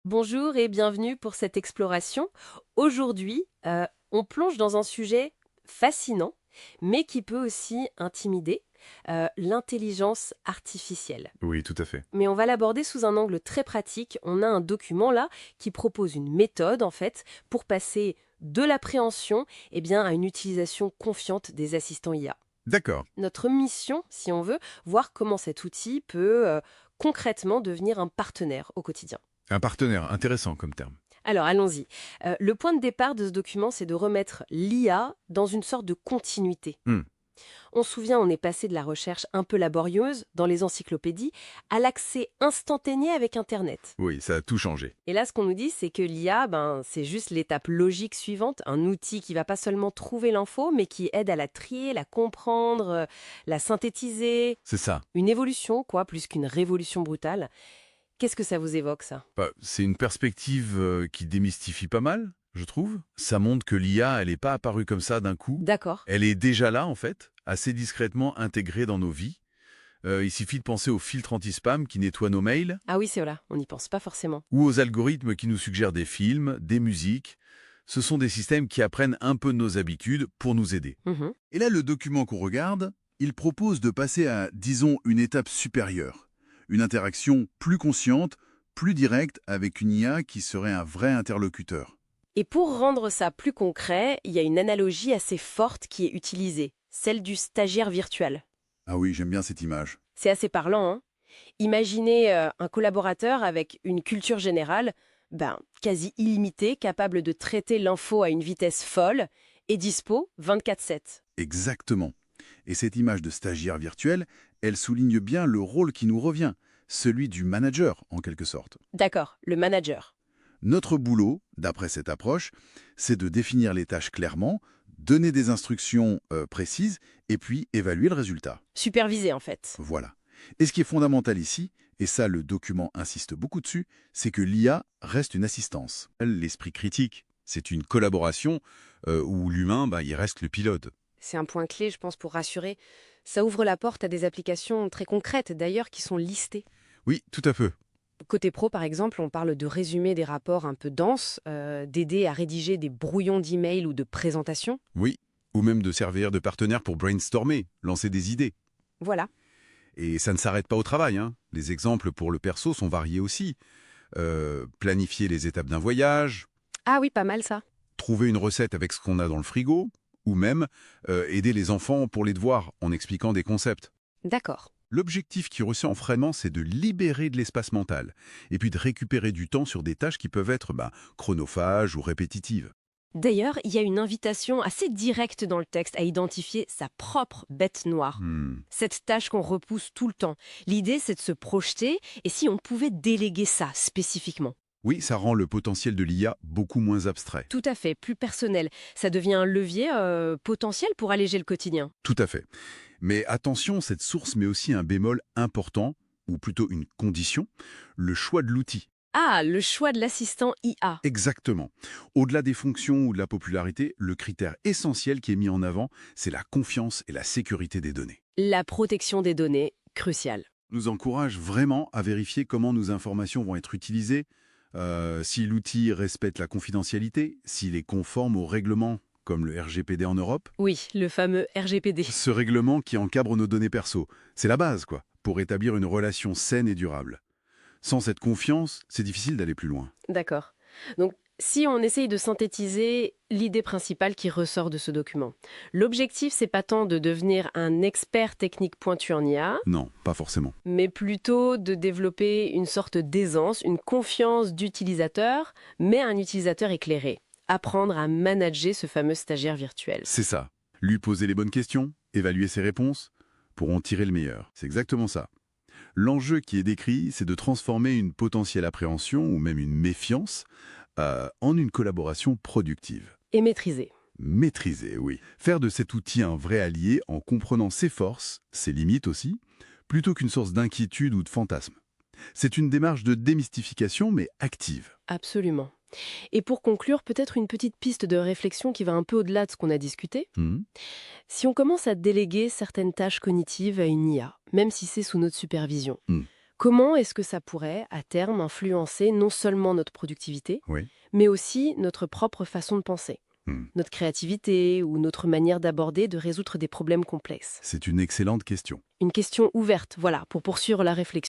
Bonjour et bienvenue pour cette exploration. Aujourd'hui, on plonge dans un sujet fascinant, mais qui peut aussi intimider, l'intelligence artificielle. Oui, tout à fait. Mais on va l'aborder sous un angle très pratique. On a un document là qui propose une méthode en fait pour passer de l'appréhension à une utilisation confiante des assistants IA. D'accord. Notre mission, si on veut, voir comment cet outil peut concrètement devenir un partenaire au quotidien. Un partenaire, intéressant comme terme. Alors, allons-y. Le point de départ de ce document, c'est de remettre l'IA dans une sorte de continuité. Hmm. On se souvient, on est passé de la recherche un peu laborieuse dans les encyclopédies à l'accès instantané avec Internet. Oui, ça a tout changé. Et là, ce qu'on nous dit, c'est que l'IA, c'est juste l'étape logique suivante, un outil qui va pas seulement trouver l'info, mais qui aide à la trier, la comprendre, la synthétiser. C'est ça. Une évolution, quoi, plus qu'une révolution brutale. Qu'est-ce que ça vous évoque, ça? C'est une perspective qui démystifie pas mal, je trouve. Ça montre que l'IA, elle n'est pas apparue comme ça d'un coup. D'accord. Elle est déjà là, en fait, assez discrètement intégrée dans nos vies. Il suffit de penser aux filtres anti-spam qui nettoient nos mails, Ah oui, c'est là, on n'y pense pas forcément. ou aux algorithmes qui nous suggèrent des films, des musiques. Ce sont des systèmes qui apprennent un peu de nos habitudes pour nous aider. Mhm. Et là, le document qu'on regarde, il propose de passer à, disons, une étape supérieure. Une interaction plus consciente, plus directe avec une IA qui serait un vrai interlocuteur. Et pour rendre ça plus concret, il y a une analogie assez forte qui est utilisée, celle du stagiaire virtuel. Ah oui, j'aime bien cette image. C'est assez parlant, hein. Imaginez un collaborateur avec une culture générale, quasi illimitée, capable de traiter l'info à une vitesse folle et dispo 24/7. Exactement. Et cette image de stagiaire virtuel, elle souligne bien le rôle qui nous revient, celui du manager, en quelque sorte. D'accord, le manager. Notre boulot, d'après cette approche, c'est de définir les tâches clairement, donner des instructions précises, et puis évaluer le résultat. Supervisé en fait. Voilà. Et ce qui est fondamental ici, et ça le document insiste beaucoup dessus, c'est que l'IA reste une assistance. L'esprit critique, c'est une collaboration où l'humain, il reste le pilote. C'est un point clé, je pense, pour rassurer. Ça ouvre la porte à des applications très concrètes, d'ailleurs, qui sont listées. Oui, tout à fait. Côté pro, par exemple, on parle de résumer des rapports un peu denses, d'aider à rédiger des brouillons d'emails ou de présentations. Oui, ou même de servir de partenaire pour brainstormer, lancer des idées. Voilà. Et ça ne s'arrête pas au travail, hein. Les exemples pour le perso sont variés aussi. Planifier les étapes d'un voyage, Ah oui, pas mal ça. trouver une recette avec ce qu'on a dans le frigo, ou même aider les enfants pour les devoirs en expliquant des concepts. D'accord. L'objectif qui ressort vraiment, c'est de libérer de l'espace mental, et puis de récupérer du temps sur des tâches qui peuvent être chronophages ou répétitives. D'ailleurs, il y a une invitation assez directe dans le texte à identifier sa propre bête noire. Hmm. Cette tâche qu'on repousse tout le temps. L'idée, c'est de se projeter, et si on pouvait déléguer ça spécifiquement. Oui, ça rend le potentiel de l'IA beaucoup moins abstrait. Tout à fait, plus personnel. Ça devient un levier potentiel pour alléger le quotidien. Tout à fait. Mais attention, cette source met aussi un bémol important, ou plutôt une condition, le choix de l'outil. Ah, le choix de l'assistant IA. Exactement. Au-delà des fonctions ou de la popularité, le critère essentiel qui est mis en avant, c'est la confiance et la sécurité des données. La protection des données, cruciale. Nous encourage vraiment à vérifier comment nos informations vont être utilisées, si l'outil respecte la confidentialité, s'il est conforme aux règlements comme le RGPD en Europe. Oui, le fameux RGPD. Ce règlement qui encadre nos données perso, c'est la base, quoi, pour établir une relation saine et durable. Sans cette confiance, c'est difficile d'aller plus loin. D'accord. Donc, si on essaye de synthétiser l'idée principale qui ressort de ce document, l'objectif, c'est pas tant de devenir un expert technique pointu en IA, Non, pas forcément. mais plutôt de développer une sorte d'aisance, une confiance d'utilisateur, mais un utilisateur éclairé. Apprendre à manager ce fameux stagiaire virtuel. C'est ça. Lui poser les bonnes questions, évaluer ses réponses, pour en tirer le meilleur. C'est exactement ça. L'enjeu qui est décrit, c'est de transformer une potentielle appréhension ou même une méfiance en une collaboration productive. Et maîtriser. Maîtriser, oui. Faire de cet outil un vrai allié en comprenant ses forces, ses limites aussi, plutôt qu'une source d'inquiétude ou de fantasme. C'est une démarche de démystification, mais active. Absolument. Et pour conclure, peut-être une petite piste de réflexion qui va un peu au-delà de ce qu'on a discuté. Mhm. Si on commence à déléguer certaines tâches cognitives à une IA, même si c'est sous notre supervision, Mm. Comment est-ce que ça pourrait, à terme, influencer non seulement notre productivité, Oui. mais aussi notre propre façon de penser, Hmm. notre créativité ou notre manière d'aborder, de résoudre des problèmes complexes? C'est une excellente question. Une question ouverte, voilà, pour poursuivre la réflexion.